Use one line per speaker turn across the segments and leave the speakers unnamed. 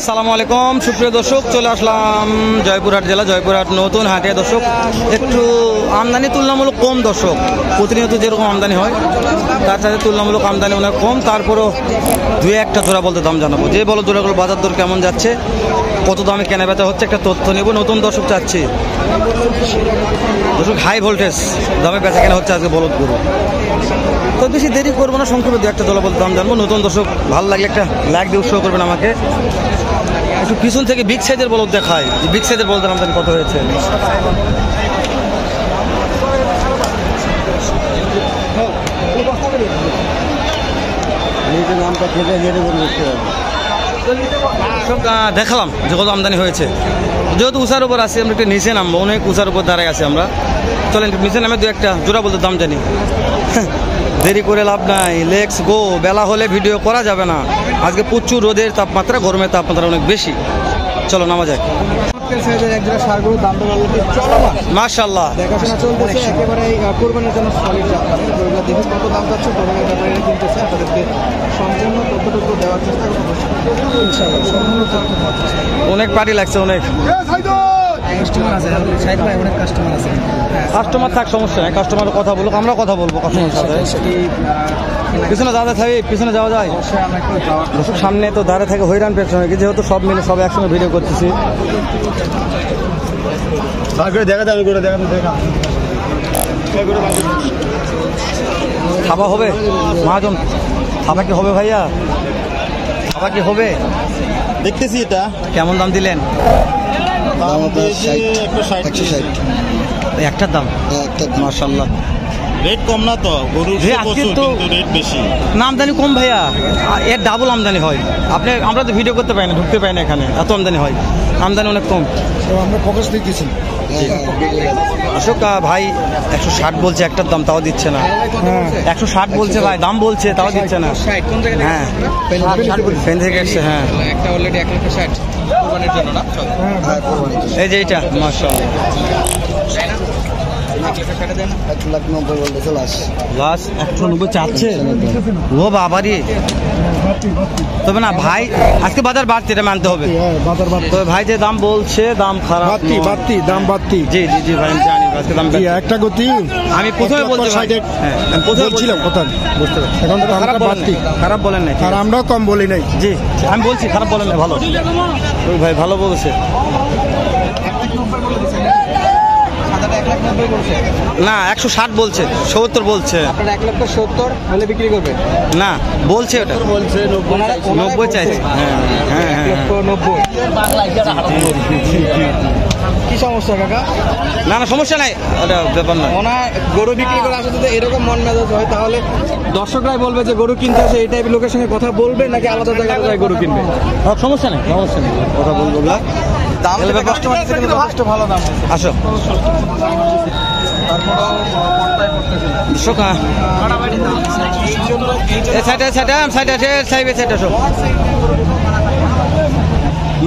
আসসালামু আলাইকুম সুপ্রিয় দর্শক, চলে আসলাম জয়পুরহাট জেলা জয়পুরহাট নতুন হাটে। দর্শক একটু আমদানি তুলনামূলক কম, দর্শক প্রতিনিয়ত যেরকম আমদানি হয় তার সাথে তুলনামূলক আমদানি অনেক কম। তারপরও দুই একটা জোড়া বলতে দাম জানাবো, যে বলো জোড়াগুলো বাজার দর কেমন যাচ্ছে, কত দামে কেনা বেচা হচ্ছে একটা তথ্য নেব। নতুন দর্শক চাচ্ছি দর্শক হাই ভোল্টেজ দামে বেচা কেনা হচ্ছে আজকে বলদ গরু। তো বেশি দেরি করবো না, সংক্ষেপে দু একটা জোড়া বলতে দাম জানবো। নতুন দর্শক ভালো লাগলে একটা লাইক দিয়ে উৎসাহ করবেন আমাকে। একটু পিছন থেকে বিগ সাইজের বলদ দেখায়, বিগ সাইজের বলদের আমদানি কত হয়েছে। দেখালাম যে কত আমদানি হয়েছে। যেহেতু উষার উপর আছি, আমরা একটু নিচে নামবো, অনেক উষার উপর দাঁড়ায় আছি আমরা। চলেন নিচে নামে দু একটা জোড়া বলতে দাম জানি। দেরি করে লাভ নাই, লেটস গো। বেলা হলে ভিডিও করা যাবে না, আজকে প্রচুর রোদের তাপমাত্রা, গরমের তাপমাত্রা অনেক বেশি। চলো নামা যায়। মাশাআল্লাহ
দেখাশোনা চলতেছে একেবারে কোরবানির জন্য সলিড জাতমানের গরুগুলো। দেখি কত দাম যাচ্ছে, কোরবানির ব্যাপারে কিনতেছে, আপনাদেরকে সম্পূর্ণ তথ্যটুকু দেওয়ার চেষ্টা করবো ইনশাআল্লাহ। সম্পূর্ণ তথ্য
অনেক পার্টি লাগছে, অনেক
কাস্টমার আছে, সাইড ভাই অনেক কাস্টমার আছে।
কাস্টমার থাক, সমস্যা নেই, কাস্টমার কথা বলুক, আমরা কথা বলবো কাস্টমার সাথে। পিছনে যাওয়া থাকে, পিছনে যাওয়া যায়। দর্শক সামনে তো দাঁড়িয়ে থাকে হইরান পেছনে, যেহেতু সব মিলে সব একসঙ্গে ভিডিও করতেছি। খাওয়া হবে মহাজন, খাওয়া কি হবে ভাইয়া, খাওয়া কি হবে
দেখতেছি। এটা
কেমন দাম দিলেন? একটার দাম মাশাআল্লাহ।
রেট কম না তো গরু, কিন্তু রেট বেশি।
আমদানি কম ভাইয়া, এর ডাবল আমদানি হয়। আমরা তো ভিডিও করতে পারি না, ঢুকতে পারি না, এখানে এত আমদানি হয়, আমদানি অনেক কম।
আমরা ফোকাস দিতেছি।
অশোক ভাই 160 বলছে একটার দাম, তাও দিচ্ছে না। 160 বলছে ভাই, দাম বলছে তাও দিচ্ছে না। হ্যাঁ ফেন থেকে এসছে। হ্যাঁ
একটা অলরেডি 1,60,000 কোরবানির জন্য না,
এই যে এইটা মাশাআল্লাহ। 1,90,000 চাচ্ছে ও বাবারি। তবে না ভাই আজকে বাজার বাড়তি, এটা মানতে হবে। তবে ভাই যে দাম বলছে দাম খারাপ,
দাম বাড়তি।
জি জি জি ভাই আমি জানি আজকে দাম
একটা গতি।
আমি প্রথমে বলতে
বলছিলাম কথা বুঝতে পারছি, এখন তো
খারাপ বলেন নাই,
আর আমরাও কম বলি নাই।
জি আমি বলছি খারাপ বলেন নাই, ভালো ওই ভাই ভালো বলছে। না 160 বলছে, 70 বলছে।
1,70,000 হলে বিক্রি করবে
না, বলছে ওটা বলছে 90 চাইছে। হ্যাঁ
1,90,000। কি সমস্যা কাকা?
না না সমস্যা নাই, ওটা ব্যাপার না।
ওনার গরু বিক্রি করে আসলে যদি এরকম মন মেজাজ হয়, তাহলে দর্শকরাই বলবে যে গরু কিনতে আসে, এই টাইপের লোকের সঙ্গে কথা বলবে নাকি আলাদা জায়গায় যায় গরু কিনবে।
সমস্যা নেই, সমস্যা নেই, কথা বলবো।
ভালো দাম
আসো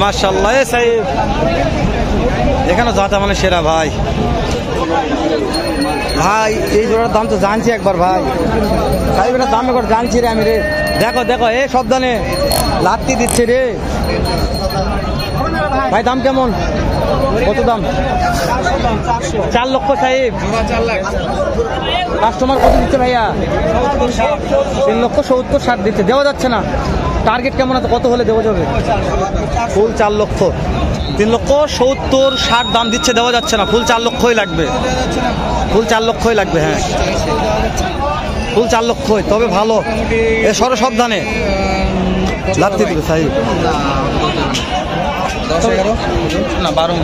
মাশাআল্লাহ। এখানে যাতা মানে সেরা ভাই। ভাই এই জোড়ার দাম তো জানছি একবার ভাই, সাহেবের দাম একবার জানছি রে আমি রে। দেখো দেখো এ সবদানে লাত্তি দিচ্ছে রে ভাই। দাম কেমন, কত দাম? 4 লক্ষ সাহেব। কাস্টমার কত দিচ্ছে ভাইয়া? 3,70,000 দিচ্ছে, দেওয়া যাচ্ছে না। টার্গেট কেমন আছে, কত হলে দেওয়া যাবে? ফুল 4 লক্ষ। 3,70,000 দাম দিচ্ছে, দেওয়া যাচ্ছে না। ফুল 4 লক্ষই লাগবে, ফুল 4 লক্ষই লাগবে। হ্যাঁ ফুল 4 লক্ষই, তবে ভালো এ সর সাবধানে লাগতে দিবে সাহেব। 10-11 না 12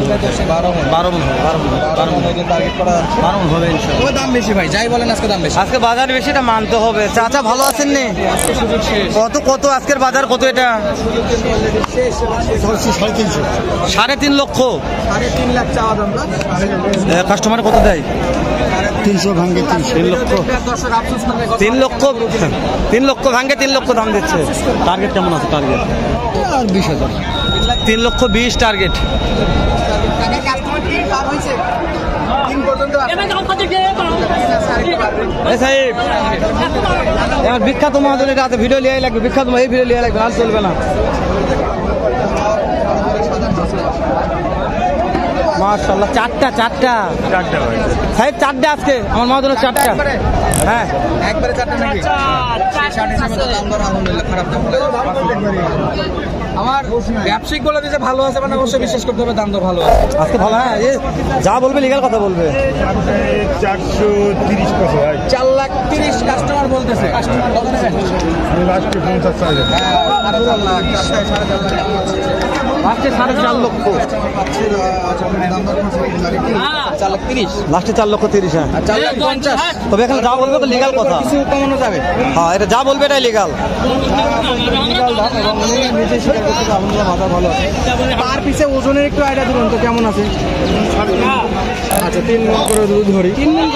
হবে।
দাম বেশি ভাই, যাই বলেন আজকে দাম বেশি।
আজকে বাজার বেশি, এটা মানতে হবে। চাচা ভালো আছেন নি? কত আজকের বাজার কত? এটা 3.5 লক্ষ।
3.5 লাখ চাওয়া দাম।
কাস্টমার কত দেয়?
300 ভাঙে
3 লক্ষ। 3 লক্ষ 3 লক্ষ ভাঙে 3 লক্ষ দাম দিচ্ছে। টার্গেট কেমন আছে? টার্গেট
আর 20,000।
3,20,000 টার্গেট। বিখ্যাত মহাজনের রাতে ভিডিও লিয়ে লাগবে, বিখ্যাত এই ভিডিও লিয়ে লাগবে, আর চলবে না। মাশাআল্লাহ, চারটা সাহেব, চারটা আজকে আমার মহাজন চারটা। হ্যাঁ
একবারে চারটা নাকি? ষাট হিসেবে তো দাম দর আলহামদুলিল্লাহ খারাপ দাম। আমার ব্যবসায়িক বলে দিতে ভালো আছে মানে অবশ্যই বিশ্বাস করতে হবে দাম দর ভালো আছে
আজকে ভালো। হ্যাঁ এ যা বলবে লিগ্যাল কথা বলবে।
430 কত ভাই?
4,30,000 কাস্টমার বলতেছে। কাস্টমার কত নেবে?
আমি লাস্টে 50 চাই।
সাড়ে 4 লাখ, চারটায় 4.5 লাখ।
লাস্টে 4.5 লক্ষ,
4,30,000
লাস্টে 4,30,000। হ্যাঁ
4,50,000।
তবে এখন যা বলবে তো লিগ্যাল কথা।
কিছু কমানো যাবে।
হ্যাঁ এটা যা বলবে এটাই লিগ্যাল।
পার পিছে ওজনের একটু আইডিয়া দিবেন তো কেমন আছে? আচ্ছা 3 মণ করে দুধ ধরি। 3 মণ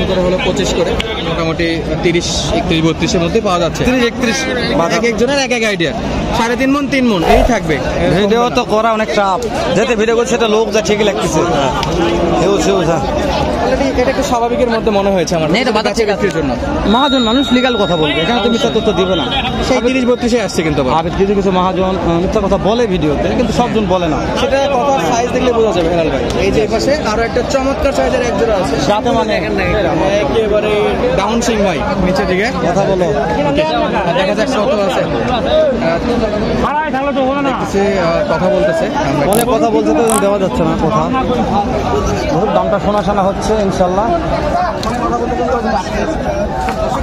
করে হলো 25 করে, মোটামুটি 30, 31, 32-এর মধ্যে পাওয়া যাচ্ছে।
30-31
এক একজনের এক এক আইডিয়া। 3.5 মণ 3 মণ এই থাকবে।
ভিডিও তো করা অনেক চাপ, যেতে ভিডিও করছে সেটা লোক যা ঠিকই লাগতেছে।
এটা একটু স্বাভাবিকের মধ্যে মনে হয়েছে আমার।
এটা বাধা ঠিক আছে
জন্য
মহাজন মানুষ লিগ্যাল কথা বলবে, এখানে তো মিথ্যা তথ্য দিবে না।
সেই 30-32-এ আসছে কিন্তু আবার।
আর কিছু কিছু মহাজন মিথ্যা কথা বলে ভিডিওতে, কিন্তু সবজন বলে না।
সেটা কথার সাইজ দেখলে বোঝা যাবে হেলাল ভাই। এই যে পাশে আরো একটা চমৎকার সাইজের এক জোড়া আছে,
যাতে মানে
একেবারে ডাউন সিং ভাই নিচের দিকে।
কথা বলো,
দেখা যাক কত আছে। দেখতেছি, কথা বলতেছে। আমরা
অনেক কথা বলছে তো দেওয়া যাচ্ছে না কথা। বহুত দামটা শোনা হচ্ছে ইনশাল্লাহ।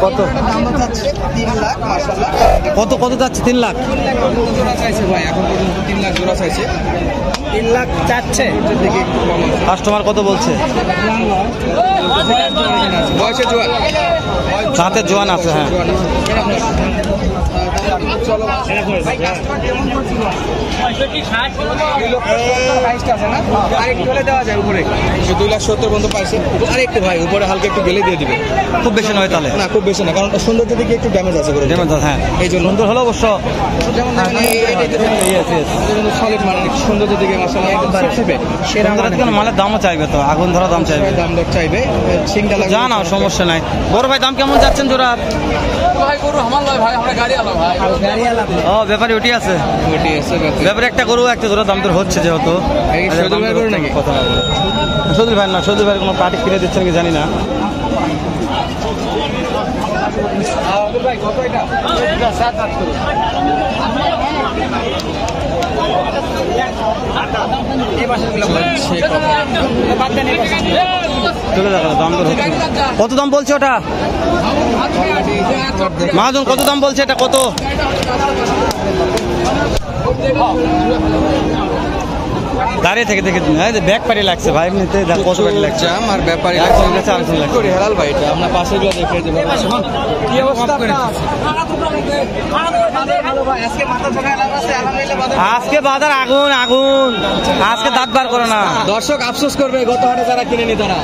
কত
দাম চাচ্ছে 3 লাখ। মাশাআল্লাহ
কত যাচ্ছে? 3 লাখ
জোড়া চাইছে ভাই, এখন পর্যন্ত 3 লাখ জোড়া চাইছে। 3 লাখ চাচ্ছে। দিকে একটু কম আছে।
কাস্টমার কত বলছে?
বয়সে জোয়ান,
সাথে জোয়ান আছে। হ্যাঁ
চলো আরেকটু হলে দেওয়া যায় উপরে। 2,70,000 পর্যন্ত পাইছে। আরেকটু ভাই উপরে হালকা একটু গেলে দিয়ে দিবে।
খুব বেশি নয় তাহলে?
না খুব বেশি না, কারণ সৌন্দর্যের দিকে একটু ড্যামেজ আছে করে।
হ্যাঁ
এই জন্য
সুন্দর হলো অবশ্য।
যেমন সলিড মানে সৌন্দর্যের দিকে মাশাআল্লাহ একদম শিখবে। সেরা
মালের দামও চাইবে তো, আগুন ধরা দাম চাইবে।
দাম দর চাইবে, সিংটা লাগবে।
যা না সমস্যা নাই। বড় ভাই দাম কেমন যাচ্ছেন জোড়া?
ভাই গরু আমার লয় ভাই, আমরা গাড়ি আলো ভাই। গাড়ি আলো।
ও ব্যাপারে ওটি আছে,
ওটি আছে
ব্যাপারে একটা গরু একটা জোড়া দাম তোর হচ্ছে যেহেতু।
এই সদুল ভাই গরু নাকি?
কথা না সদুল ভাই না, সদুল ভাই কোনো পার্টি কিনে দিচ্ছেন কি জানি না।
ভাই কত এটা? 7-8 করে।
চলে যাবে দাম দর হচ্ছে। কত দাম বলছে ওটা মহাজন? কত দাম বলছে এটা? কত? দাঁড়িয়ে থেকে দেখে ব্যাগ পাড়ি লাগছে ভাই, এমনিতে কত ব্যাগ লাগছে
আমার ব্যাপারে হেলাল ভাই, এটা আপনার পাশে গুলো দেখে দেবেন। কি অবস্থা
আজকে বাজার আগুন আগুন, আজকে দাঁত বার করে না।
দর্শক আফসোস করবে, গত হাটে যারা কিনে নি তারা।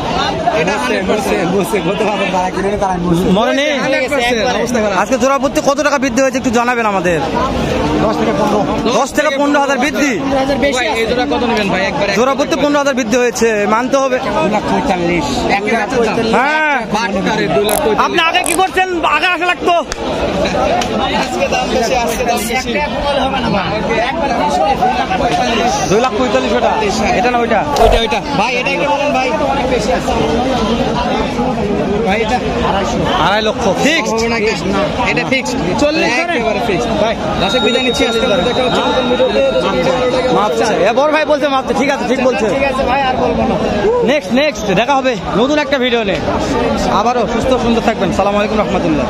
এটা
মনে নেই আজকে জোড়া প্রতি কত টাকা বৃদ্ধি হয়েছে একটু জানাবেন আমাদের। 10 থেকে 15,000 বৃদ্ধি।
কত নেবেন ভাই? একবার
জোড়া প্রতি 15,000 বৃদ্ধি হয়েছে, মানতে হবে। হ্যাঁ আপনি আগে কি করছেন? আগে আসা লাগতো। 2,45,000 ওটা, এটা না ওইটা?
ওইটা ভাই, এটা একটা বলেন ভাই। ভাই এটা
2.5 লক্ষ ফিক্সড
নাকি? এটা ফিক্সড 40 একেবারে ফিক্সড ভাই। দর্শক বিদায় নিচ্ছি, আজকে দেখা হচ্ছে নতুন ভিডিওতে।
মাপছে এ বড় ভাই বলছে মাপছে, ঠিক আছে ঠিক বলছে।
ঠিক আছে ভাই, আর বলবো না।
নেক্সট দেখা হবে নতুন একটা ভিডিও নিয়ে। আবারও সুস্থ সুন্দর থাকবেন। সালাম আলাইকুম রহমতুল্লাহ।